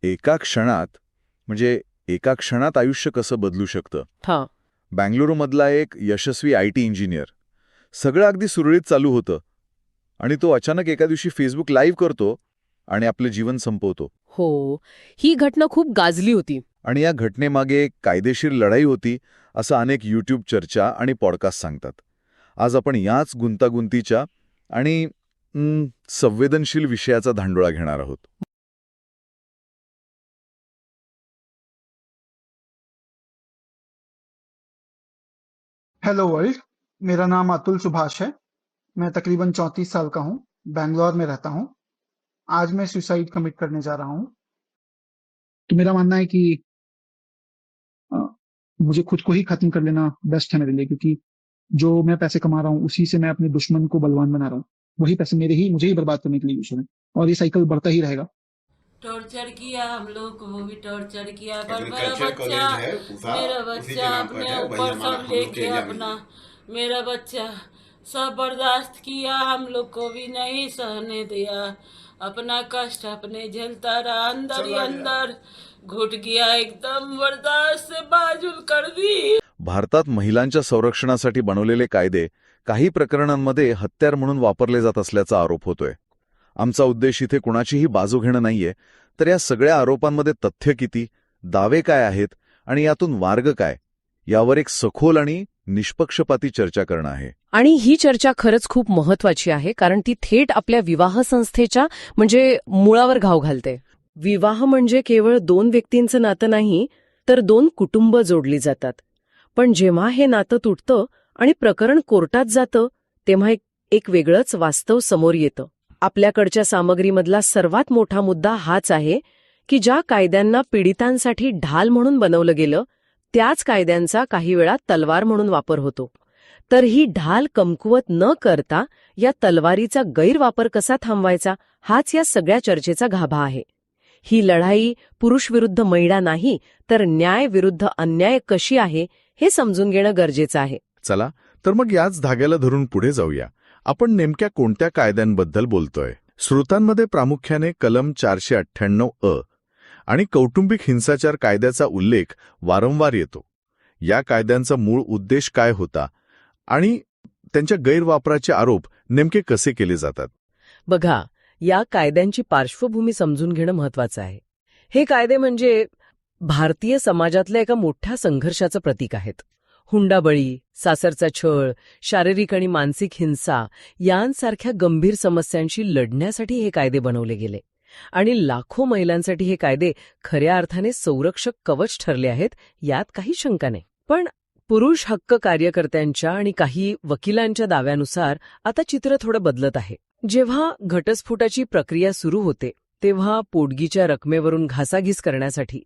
एका क्षणात म्हणजे एका क्षणात आयुष्य कसं बदलू शकतं. हां. बँगळुरूमधला एक यशस्वी IT इंजिनियर. सगळं अगदी सुरळीत चालू होतं आणि तो अचानक एका दिवशी फेसबुक लाईव्ह करतो आणि आपलं जीवन संपवतो. हो, ही घटना खूप गाजली होती. आणि या घटनेमागे एक कायदेशीर लढाई होती असं अनेक यूट्यूब चर्चा आणि पॉडकास्ट सांगतात. आज आपण याच गुंतागुंतीच्या आणि संवेदनशील विषयाचा धांडोळा घेणार आहोत. Hello world. मेरा नाम अतुल सुभाष है। मैं तकरीबन 34 साल का हूँ। बैंगलोर में रहता हूँ। आज मैं सुसाइड कमिट करने जा रहा हूँ। तो मेरा मानना है कि अ, मुझे खुद को ही खत्म कर लेना बेस्ट है मेरे लिए, क्योंकि जो मैं पैसे कमा रहा हूँ उसी से मैं अपने दुश्मन को बलवान बना रहा हूँ। वही पैसे मुझे ही बर्बाद करने के लिए यूज हो रहे हैं और ये साइकिल बढ़ता ही रहेगा। टॉर्चर किया हम लोग को भी टॉर्चर किया, पर मेरा एग्रीकल्चर बच्चा कॉलेज है उषा, मेरा उसी के बच्चा नाम पर अपने है, वही ऊपर हमारा सब हम लोग के लेके एरिया में अपना है। मेरा बच्चा सब बर्दाश्त किया, हम लोग को भी नहीं सहने दिया। अपना कष्ट अपने झेलता रहा, अंदर ही अंदर घुट गया, एकदम बर्दाश्त से बाजुल कर दी। भारतात महिलांच्या संरक्षणासाठी बनवलेले कायदे काही प्रकरणांमध्ये हत्यार म्हणून वापरले जात असल्याचा आरोप होतोय. आमचा उद्देश इथे कुणाचीही बाजू घेणं नाहीये, तर या सगळ्या आरोपांमध्ये तथ्य किती, दावे काय आहेत आणि यातून मार्ग काय, यावर एक सखोल आणि निष्पक्षपाती चर्चा करणं आहे. आणि ही चर्चा खरंच खूप महत्वाची आहे, कारण ती थेट आपल्या विवाह संस्थेच्या म्हणजे मुळावर घाव घालते. विवाह म्हणजे केवळ दोन व्यक्तींचं नातं नाही, तर दोन कुटुंब जोडली जातात. पण जेव्हा हे नातं तुटतं आणि प्रकरण कोर्टात जातं, तेव्हा एक वेगळंच वास्तव समोर येतं. आपल्याकडच्या सामग्रीमधला सर्वात मोठा मुद्दा हाच आहे की ज्या कायद्यांना पीडितांसाठी ढाल म्हणून बनवलं गेलं, त्याच कायद्यांचा काही वेळा तलवार म्हणून वापर होतो. तर ही ढाल कमकुवत न करता या तलवारीचा गैरवापर कसा थांबवायचा, हाच या सगळ्या चर्चेचा गाभा आहे. ही लढाई पुरुष विरुद्ध महिला नाही, तर न्याय विरुद्ध अन्याय कशी आहे हे समजून घेणं गरजेचं आहे. चला तर मग याच धाग्याला धरून पुढे जाऊया. आपण नेमक्या कोणत्या कायद्यांबद्दल बोलतोय? स्रोतांमध्ये प्रामुख्याने कलम 498 आणि कौटुंबिक हिंसाचार कायद्याचा उल्लेख वारंवार येतो. या कायद्यांचा मूळ उद्देश काय होता आणि त्यांच्या गैरवापराचे आरोप नेमके कसे केले जातात? बघा, या कायद्यांची पार्श्वभूमी समजून घेणं महत्वाचं आहे. हे कायदे म्हणजे भारतीय समाजातल्या एका मोठ्या संघर्षाचं प्रतीक आहेत. हुंडाबळी, सासरचा छळ, शारीरिक आणि मानसिक हिंसा यांसारख्या गंभीर समस्यांशी लढण्यासाठी हे कायदे बनवले गेले. आणि लाखो महिलांसाठी हे कायदे खऱ्या अर्थाने संरक्षक कवच ठरले आहेत, यात काही शंका नाही. पण पुरुष हक्क कार्यकर्त्यांच्या आणि काही वकिलांच्या दाव्यानुसार आता चित्र थोडं बदलत आहे. जेव्हा घटस्फोटाची प्रक्रिया सुरू होते, तेव्हा पोटगीच्या रकमेवरून घासाघीस करण्यासाठी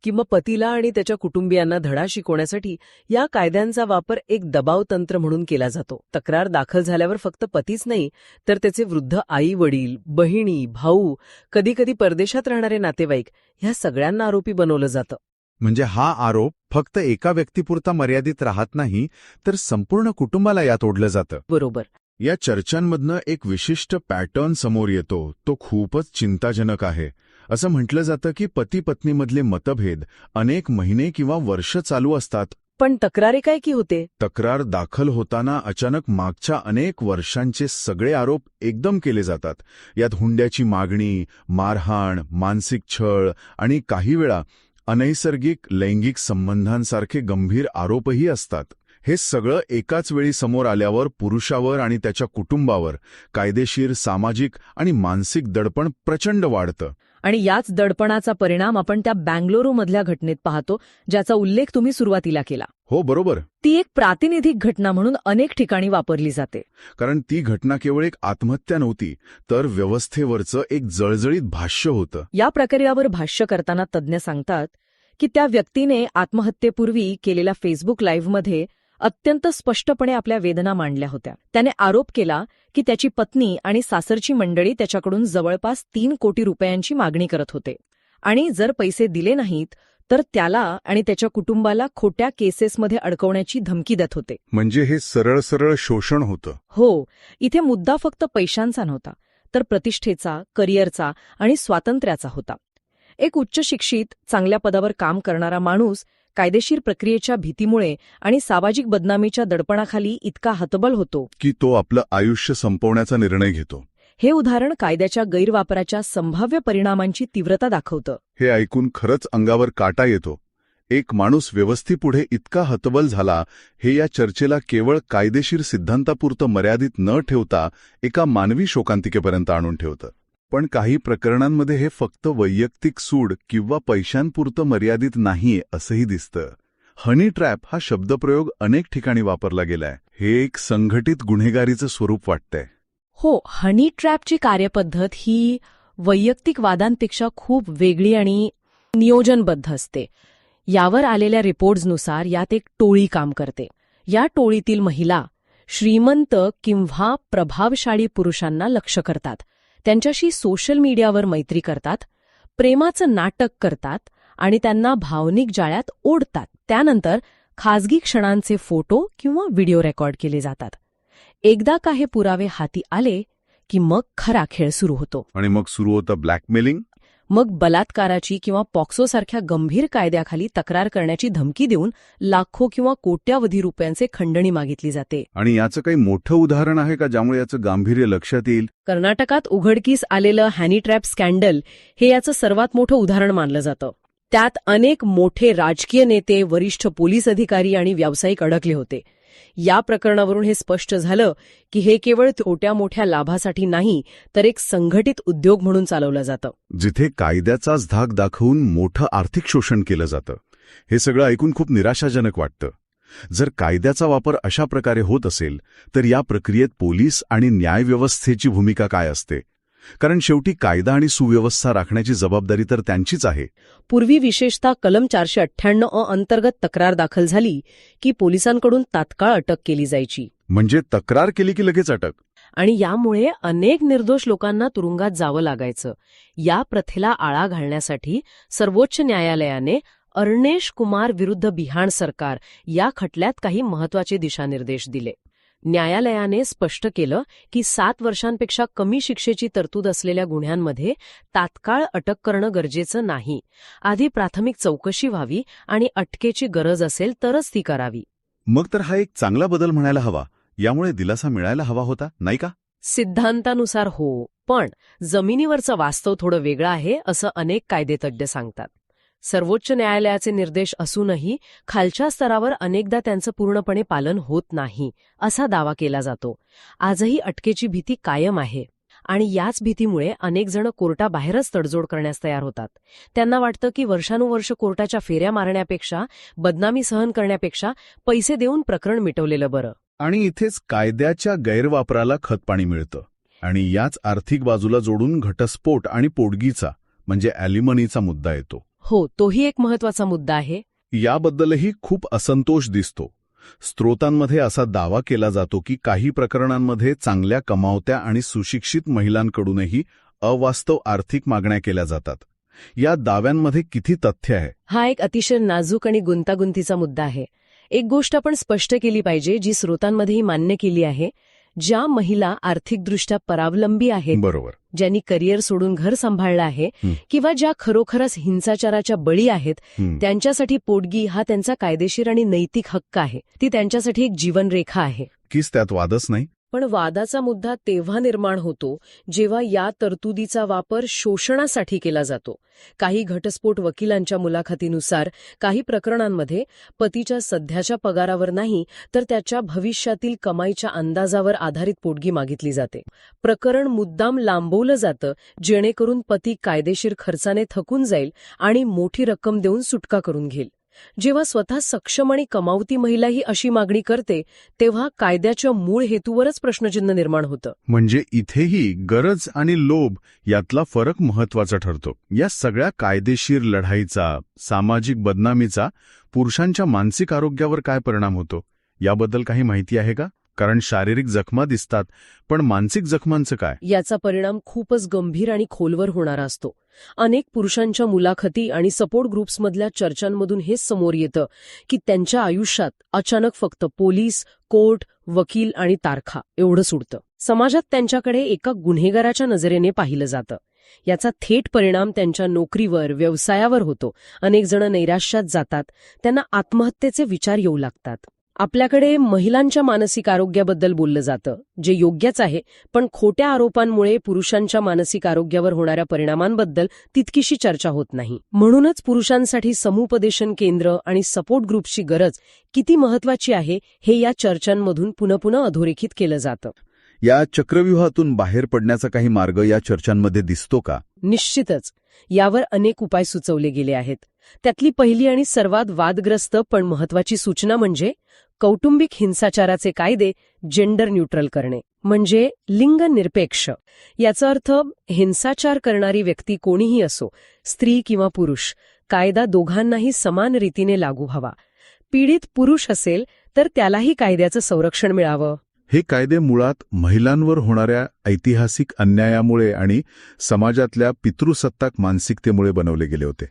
किंवा पतीला आणि त्याच्या कुटुंबियांना धडा शिकवण्यासाठी या कायद्यांचा वापर एक दबाव तंत्र म्हणून केला जातो. तक्रार दाखल झाल्यावर फक्त पतीच नाही, तर त्याचे वृद्ध आई-वडील, बहिणी, भाऊ, कधीकधी परदेशात राहणारे नातेवाईक ह्या सगळ्यांना आरोपी बनवलं जातं. म्हणजे हा आरोप फक्त एका व्यक्तीपुरता मर्यादित राहत नाही, तर संपूर्ण कुटुंबाला यात ओढलं जातं. बरोबर. या चर्चांमधनं एक विशिष्ट पॅटर्न समोर येतो, तो खूपच चिंताजनक आहे. असं म्हटलं जातं की पती-पत्नीमधले मतभेद अनेक महिने किंवा वर्ष चालू असतात. पण तक्रारी काय की होते? तक्रार दाखल होताना अचानक मागच्या अनेक वर्षांचे सगळे आरोप एकदम केले जातात. यात हुंड्याची मागणी, मारहाण, मानसिक छळ आणि काही वेळा अनैसर्गिक लैंगिक संबंधांसारखे गंभीर आरोपही असतात. हे सगळं एकाच वेळी समोर आल्यावर पुरुषावर आणि त्याच्या कुटुंबावर कायदेशीर, सामाजिक आणि मानसिक दडपण प्रचंड वाढतं. आणि याच दडपणाचा परिणाम आपण त्या बँगलोरूमधल्या घटनेत पाहतो, ज्याचा उल्लेख तुम्ही सुरुवातीला केला. हो, बरोबर. ती एक प्रातिनिधिक घटना म्हणून अनेक ठिकाणी वापरली जाते. कारण ती घटना केवळ एक आत्महत्या नव्हती, तर व्यवस्थेवरचं एक जळजळीत भाष्य होतं. या प्रक्रियावर भाष्य करताना तज्ज्ञ सांगतात की त्या व्यक्तीने आत्महत्येपूर्वी केलेल्या फेसबुक लाईव्हमध्ये अत्यंत स्पष्टपणे आपल्या वेदना मांडल्या होत्या. त्याने आरोप केला की त्याची पत्नी आणि सासरची मंडळी त्याच्याकडून जवळपास 3 कोटी रुपयांची मागणी करत होते आणि जर पैसे दिले नाहीत तर त्याला आणि त्याच्या कुटुंबाला खोट्या केसेसमध्ये अडकवण्याची धमकी देत होते. म्हणजे हे सरळ सरळ शोषण होतं. हो, इथे मुद्दा फक्त पैशांचा नव्हता, तर प्रतिष्ठेचा, करिअरचा आणि स्वातंत्र्याचा होता. एक उच्च शिक्षित, चांगल्या पदावर काम करणारा माणूस कायदेशीर प्रक्रियेच्या भीतीमुळे आणि सामाजिक बदनामीच्या दडपणाखाली इतका हतबल होतो की तो आपलं आयुष्य संपवण्याचा निर्णय घेतो. हे उदाहरण कायद्याच्या गैरवापराच्या संभाव्य परिणामांची तीव्रता दाखवतं. हे ऐकून खरंच अंगावर काटा येतो. एक माणूस व्यवस्थेपुढे इतका हतबल झाला हे या चर्चेला केवळ कायदेशीर सिद्धांतापुरतं मर्यादित न ठेवता एका मानवी शोकांतिकेपर्यंत आणून ठेवतं. पण काही प्रकरणांमध्ये हे फक्त वैयक्तिक सूड किंवा पैशांपुरतं मर्यादित नाहीये असंही दिसतं. हनी ट्रॅप हा शब्दप्रयोग अनेक ठिकाणी वापरला गेलाय. हे एक संघटित गुन्हेगारीचं स्वरूप वाटतंय. हो, हनी ट्रॅपची कार्यपद्धत ही वैयक्तिक वादांपेक्षा खूप वेगळी आणि नियोजनबद्ध असते. यावर आलेल्या रिपोर्ट्सनुसार यात एक टोळी काम करते. या टोळीतील महिला श्रीमंत किंवा प्रभावशाली पुरुषांना लक्ष्य करतात, त्यांच्याशी सोशल मीडियावर मैत्री करतात, प्रेमाचं नाटक करतात आणि त्यांना भावनिक जाळ्यात ओढतात. त्यानंतर खाजगी क्षणांचे फोटो किंवा व्हिडिओ रेकॉर्ड केले जातात. एकदा का हे पुरावे हाती आले की मग खरा खेळ सुरू होतो. आणि मग सुरू होतं ब्लॅकमेलिंग. मग बलात्काराची किंवा पॉक्सोसारख्या गंभीर कायद्याखाली तक्रार करण्याची धमकी देऊन लाखो किंवा कोट्यावधी रुपयांचे खंडणी मागितली जाते. आणि याचं काही मोठं उदाहरण आहे का ज्यामुळे याचं गांभीर्य लक्षात येईल? कर्नाटकात उघडकीस आलेलं हनी ट्रॅप स्कॅन्डल हे याचं सर्वात मोठं उदाहरण मानलं जातं. त्यात अनेक मोठे राजकीय नेते, वरिष्ठ पोलीस अधिकारी आणि व्यावसायिक अडकले होते. या प्रकरणावरून हे स्पष्ट झालं की हे केवळ छोट्या मोठ्या लाभासाठी नाही, तर एक संघटित उद्योग म्हणून चालवलं जातं, जिथे कायद्याचाच धाक दाखवून मोठं आर्थिक शोषण केलं जातं. हे सगळं ऐकून खूप निराशाजनक वाटतं. जर कायद्याचा वापर अशा प्रकारे होत असेल तर या प्रक्रियेत पोलीस आणि न्यायव्यवस्थेची भूमिका काय असते? कारण शेवटी कायदा आणि सुव्यवस्था राखण्याची जबाबदारी तर त्यांचीच आहे. पूर्वी विशेषतः कलम 498 अंतर्गत तक्रार दाखल झाली की पोलिसांकडून तात्काळ अटक केली जायची. म्हणजे तक्रार केली की लगेच अटक. आणि यामुळे अनेक निर्दोष लोकांना तुरुंगात जावं लागायचं. या प्रथेला आळा घालण्यासाठी सर्वोच्च न्यायालयाने अर्णेश कुमार विरुद्ध बिहार सरकार या खटल्यात काही महत्वाचे दिशानिर्देश दिले. न्यायालयाने स्पष्ट केलं की 7 वर्षांपेक्षा कमी शिक्षेची तरतूद असलेल्या गुन्ह्यांमध्ये तात्काळ अटक करणं गरजेचं नाही. आधी प्राथमिक चौकशी व्हावी आणि अटकेची गरज असेल तरच ती करावी. मग तर हा एक चांगला बदल म्हणायला हवा. यामुळे दिलासा मिळायला हवा होता, नाही का? सिद्धांतानुसार हो, पण जमिनीवरचं वास्तव थोडं वेगळं आहे असं अनेक कायदेतज्ञ सांगतात. सर्वोच्च न्यायालयाचे निर्देश असूनही खालच्या स्तरावर अनेकदा त्यांचं पूर्णपणे पालन होत नाही असा दावा केला जातो. आजही अटकेची भीती कायम आहे आणि याच भीतीमुळे अनेक जण कोर्टाबाहेरच तडजोड करण्यास तयार होतात. त्यांना वाटतं की वर्षानुवर्ष कोर्टाच्या फेऱ्या मारण्यापेक्षा, बदनामी सहन करण्यापेक्षा पैसे देऊन प्रकरण मिटवलेलं बरं. आणि इथेच कायद्याच्या गैरवापराला खतपाणी मिळतं. आणि याच आर्थिक बाजूला जोडून घटस्फोट आणि पोटगीचा म्हणजे ॲलिमनीचा मुद्दा येतो. हो, तोही एक महत्वाचा मुद्दा आहे. याबद्दलही खूप असंतोष दिसतो. स्रोतांमध्ये असा दावा केला जातो की काही प्रकरणांमध्ये चांगल्या कमावत्या आणि सुशिक्षित महिलांकडूनही अवास्तव आर्थिक मागण्या केल्या जातात. या दाव्यांमध्ये किती तथ्य आहे? हा एक अतिशय नाजूक आणि गुंतागुंतीचा मुद्दा आहे. एक गोष्ट आपण स्पष्ट केली पाहिजे, जी स्रोतांमध्येही मान्य केली आहे. ज्या महिला आर्थिकदृष्ट्या परावलंबी आहेत, बरोबर, ज्यांनी करिअर सोडून घर सांभाळलं आहे किंवा ज्या खरोखरच हिंसाचाराच्या बळी आहेत, त्यांच्यासाठी पोटगी हा त्यांचा कायदेशीर आणि नैतिक हक्क आहे. ती त्यांच्यासाठी एक जीवनरेखा आहे. कीच त्यात वादच नाही. पण वादाचा मुद्दा तेव्हा निर्माण होतो जेव्हा या तरतुदीचा वापर शोषणासाठी केला जातो. काही घटस्फोट वकिलांच्या मुलाखतीनुसार काही प्रकरणांमध्ये पतीच्या सध्याच्या पगारावर नाही तर त्याच्या भविष्यातील कमाईच्या अंदाजावर आधारित पोटगी मागितली जाते. प्रकरण मुद्दाम लांबवलं जातं जेणेकरून पती कायदेशीर खर्चाने थकून जाईल आणि मोठी रक्कम देऊन सुटका करून घेईल. जेव्हा स्वतः सक्षम आणि कमावती महिलाही अशी मागणी करते तेव्हा कायद्याच्या मूळ हेतूवरच प्रश्नचिन्ह निर्माण होतं. म्हणजे इथेही गरज आणि लोभ यातला फरक महत्वाचा ठरतो. या सगळ्या कायदेशीर लढाईचा, सामाजिक बदनामीचा पुरुषांच्या मानसिक आरोग्यावर काय परिणाम होतो याबद्दल काही माहिती आहे का? कारण शारीरिक जखमा दिसतात, पण मानसिक जखमांचं काय? याचा परिणाम खूपच गंभीर आणि खोलवर होणारा असतो. अनेक पुरुषांच्या मुलाखती आणि सपोर्ट ग्रुप्समधल्या चर्चांमधून हेच समोर येतं की त्यांच्या आयुष्यात अचानक फक्त पोलीस, कोर्ट, वकील आणि तारखा एवढंच उडतं. समाजात त्यांच्याकडे एका गुन्हेगाराच्या नजरेने पाहिलं जातं. याचा थेट परिणाम त्यांच्या नोकरीवर, व्यवसायावर होतो. अनेक जण नैराश्यात जातात, त्यांना आत्महत्येचे विचार येऊ लागतात. आपल्याकडे महिलांच्या मानसिक आरोग्याबद्दल बोललं जातं, जे योग्यच आहे, पण खोट्या आरोपांमुळे पुरुषांच्या मानसिक आरोग्यावर होणाऱ्या परिणामांबद्दल तितकीशी चर्चा होत नाही. म्हणूनच पुरुषांसाठी समुपदेशन केंद्र आणि सपोर्ट ग्रुप्सची गरज किती महत्वाची आहे हे या चर्चांमधून पुन्हा अधोरेखित केलं जातं. या चक्रव्यूहातून बाहेर पडण्याचा काही मार्ग या चर्चांमध्ये दिसतो का? निश्चितच. यावर अनेक उपाय सुचवले गेले आहेत. त्यातली पहिली आणि सर्वात वादग्रस्त पण महत्वाची सूचना म्हणजे कौटुंबिक हिंसाचाराचे कायदे जेंडर न्यूट्रल करणे, म्हणजे लिंगनिरपेक्ष. याचा अर्थ हिंसाचार करणारी व्यक्ती कोणीही असो, स्त्री किंवा पुरुष, कायदा दोघांनाही समान रीतीने लागू व्हावा. पीडित पुरुष असेल तर त्यालाही कायद्याचं संरक्षण मिळावं. हे कायदे मुळात महिलांवर होणाऱ्या ऐतिहासिक अन्यायामुळे आणि समाजातल्या पितृसत्ताक मानसिकतेमुळे बनवले गेले होते.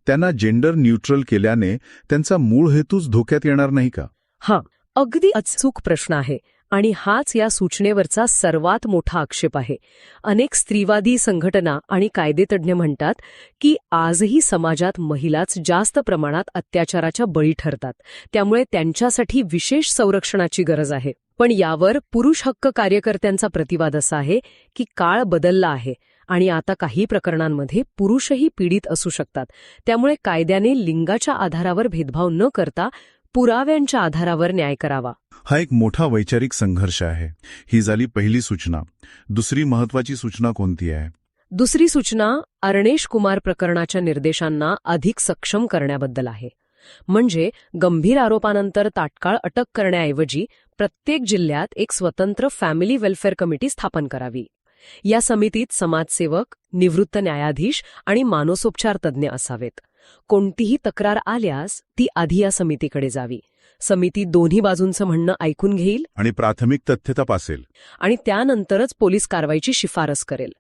त्यांना जेंडर न्यूट्रल केल्याने त्यांचा मूळ हेतूच धोक्यात येणार नाही का? हां, अगदी अचूक प्रश्न आहे आणि हाच या सूचनेवरचा सर्वात मोठा आक्षेप आहे. अनेक स्त्रीवादी संघटना आणि कायदेतज्ञ म्हणतात की आजही समाजात महिलाच जास्त प्रमाणात अत्याचाराच्या बळी ठरतात, त्यामुळे त्यांच्यासाठी विशेष संरक्षणाची गरज आहे. पण यावर पुरुष हक्क कार्यकर्त्यांचा प्रतिवाद असा आहे की काळ बदलला आहे आणि आता काही प्रकरणांमध्ये पुरुषही पीडित असू शकतात. त्यामुळे कायद्याने लिंगाच्या आधारावर भेदभाव न करता पुराव्यांच्या आधारावर न्याय करावा. हा एक मोठा वैचारिक संघर्ष आहे. ही झाली पहिली सूचना. दुसरी महत्वाची सूचना कोणती आहे? दुसरी सूचना अरणेश कुमार प्रकरणाच्या निर्देशांना अधिक सक्षम करण्याबद्दल आहे. म्हणजे गंभीर आरोपानंतर तात्काळ अटक करण्याऐवजी प्रत्येक जिल्ह्यात एक स्वतंत्र फॅमिली वेलफेअर कमिटी स्थापन करावी. या समितीत समाजसेवक, निवृत्त न्यायाधीश आणि मानसोपचार तज्ज्ञ असावेत. कोणतीही तक्रार आल्यास ती आधी या समितीकडे जावी. समिती दोन्ही बाजूंचं म्हणणं ऐकून घेईल आणि प्राथमिक तथ्य तपासेल आणि त्यानंतरच पोलीस कारवाईची शिफारस करेल.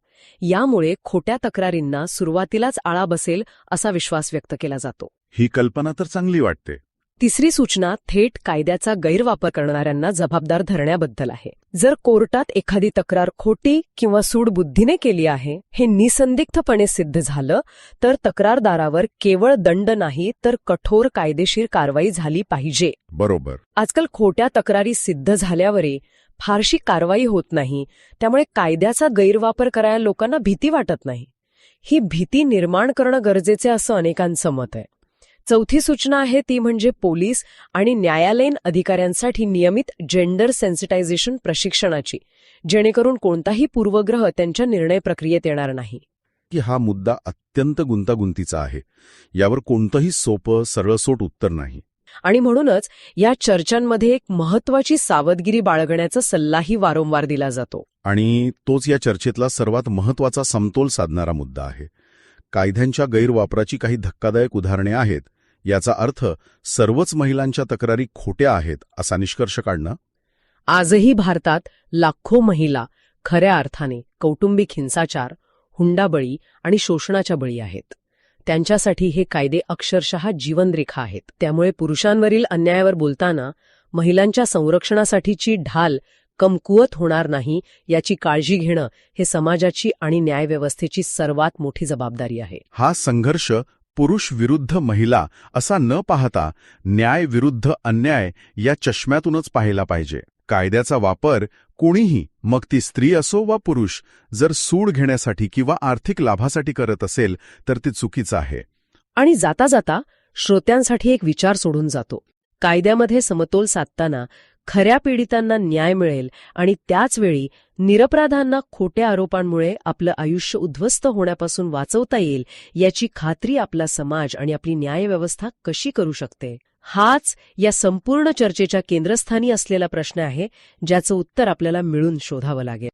यामुळे खोट्या तक्रारींना सुरुवातीलाच आळा बसेल असा विश्वास व्यक्त केला जातो. ही कल्पना तर चांगली वाटते. तिसरी सूचना थेट कायद्याचा गैरवापर करणाऱ्यांना जबाबदार धरण्याबद्दल आहे. जर कोर्टात एखादी तक्रार खोटी किंवा सूडबुद्धीने केली आहे हे निसंदिग्धपणे सिद्ध झालं तर तक्रारदारावर केवळ दंड नाही तर कठोर कायदेशीर कारवाई झाली पाहिजे. बरोबर. आजकाल खोट्या तक्रारी सिद्ध झाल्यावरही फारशी कारवाई होत नाही, त्यामुळे कायद्याचा गैरवापर करायला लोकांना भीती वाटत नाही. ही भीती निर्माण करणं गरजेचे असं अनेकांचं मत आहे. चौथी सूचना आहे ती म्हणजे पोलीस आणि न्यायालयीन अधिकाऱ्यांसाठी नियमित जेंडर सेन्सिटायझेशन प्रशिक्षणाची, जेणेकरून कोणताही पूर्वग्रह त्यांच्या निर्णय प्रक्रियेत येणार नाही. की हा मुद्दा अत्यंत गुंतागुंतीचा आहे. यावर कोणतंही सोपं सरळसोट उत्तर नाही. आणि म्हणूनच या चर्चांमध्ये एक महत्वाची सावधगिरी बाळगण्याचा सल्लाही वारंवार दिला जातो. आणि तोच या चर्चेतला सर्वात महत्वाचा समतोल साधणारा मुद्दा आहे. कायद्यांच्या गैरवापराची काही धक्कादायक उदाहरणे आहेत. याचा अर्थ सर्वच महिलांच्या तक्रारी खोट्या आहेत असा निष्कर्ष काढणं. आजही भारतात लाखो महिला खऱ्या अर्थाने कौटुंबिक हिंसाचार, हुंडाबळी आणि शोषणाच्या बळी आहेत. त्यांच्यासाठी हे कायदे अक्षरशः जीवनरेखा आहेत. त्यामुळे पुरुषांवरील अन्यायावर बोलताना महिलांच्या संरक्षणासाठीची ढाल कमकुवत होणार नाही याची काळजी घेणं हे समाजाची आणि न्यायव्यवस्थेची सर्वात मोठी जबाबदारी आहे. हा संघर्ष पुरुष विरुद्ध महिला असा न पाहता न्याय विरुद्ध अन्याय या चष्म्यातूनच पाहिला पाहिजे. कायद्याचा वापर कोणीही, मग ती स्त्री असो वा पुरुष, जर सूड घेण्यासाठी किंवा आर्थिक लाभासाठी करत असेल तर ते चुकीचं आहे. आणि जाता जाता श्रोत्यांसाठी एक विचार सोडून जातो. कायद्यामध्ये समतोल साधताना खऱ्या पीडितांना न्याय मिळेल आणि त्याचवेळी निरपराधांना खोट्या आरोपांमुळे आपलं आयुष्य उद्ध्वस्त होण्यापासून वाचवता येईल याची खात्री आपला समाज आणि आपली न्यायव्यवस्था कशी करू शकते? हाच या संपूर्ण चर्चेच्या केंद्रस्थानी असलेला प्रश्न आहे, ज्याचं उत्तर आपल्याला मिळून शोधावं लागेल.